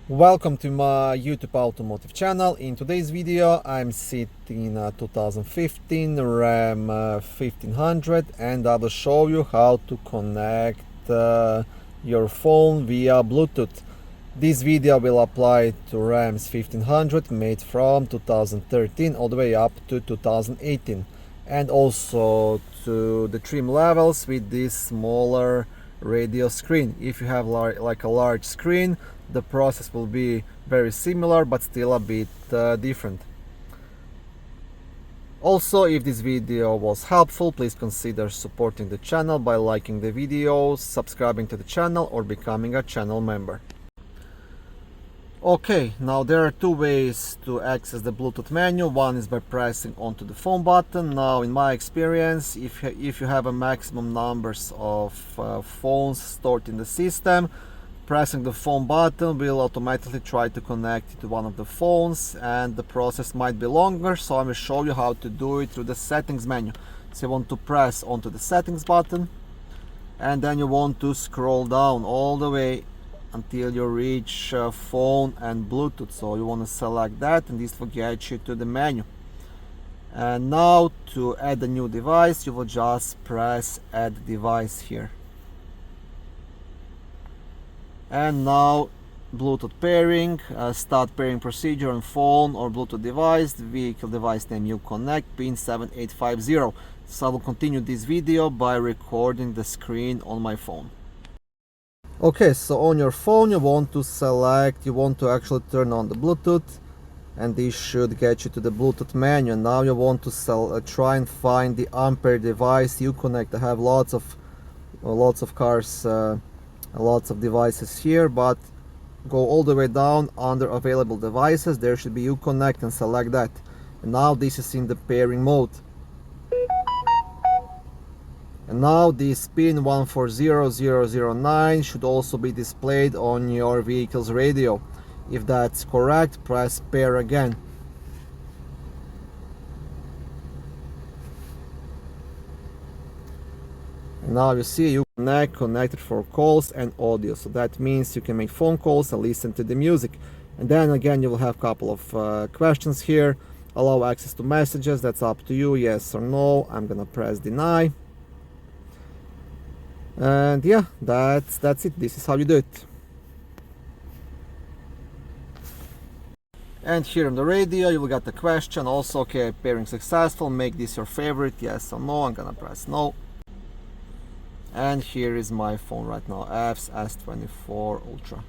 Welcome to my YouTube automotive channel. In today's video I'm sitting a 2015 RAM 1500 and I will show you how to connect your phone via Bluetooth. This video will apply to RAMs 1500 made from 2013 all the way up to 2018, and also to the trim levels with this smaller radio screen. If you have like a large screen, the process will be very similar but still a bit different. Also, if this video was helpful, please consider supporting the channel by liking the video, subscribing to the channel, or becoming a channel member. Okay, now there are two ways to access the Bluetooth menu. One is by pressing onto the phone button. Now, in my experience, if you have a maximum numbers of phones stored in the system, pressing the phone button will automatically try to connect it to one of the phones, and the process might be longer, so I will show you how to do it through the settings menu. So you want to press onto the settings button, and then you want to scroll down all the way until you reach phone and Bluetooth. So you want to select that, and this will get you to the menu. And now to add a new device, you will just press add device here. And now Bluetooth pairing, start pairing procedure on phone or Bluetooth device, the vehicle device name Uconnect, pin 7850. So I will continue this video by recording the screen on my phone. Okay, so on your phone you want to actually turn on the Bluetooth, and this should get you to the Bluetooth menu. And now you want to try and find the Ampere device Uconnect. I have lots of cars, lots of devices here, but go all the way down under available devices. There should be Uconnect, and select that. And now this is in the pairing mode. And now this pin 140009 should also be displayed on your vehicle's radio. If that's correct, press pair again. And now you see Uconnect connected for calls and audio. So that means you can make phone calls and listen to the music. And then again you will have a couple of questions here. Allow access to messages, that's up to you, yes or no. I'm gonna press deny. And yeah, that's it. This is how you do it. And here on the radio you will get the question also, okay, pairing successful, make this your favorite, yes or no. I'm gonna press no. And here is my phone right now, F's S24 Ultra.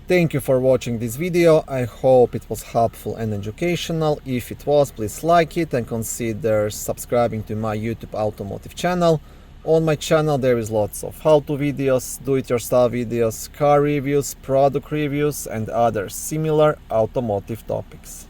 Thank you for watching this video. I hope it was helpful and educational. If it was, please like it and consider subscribing to my YouTube automotive channel. On my channel there is lots of how-to videos, do-it-yourself videos, car reviews, product reviews, and other similar automotive topics.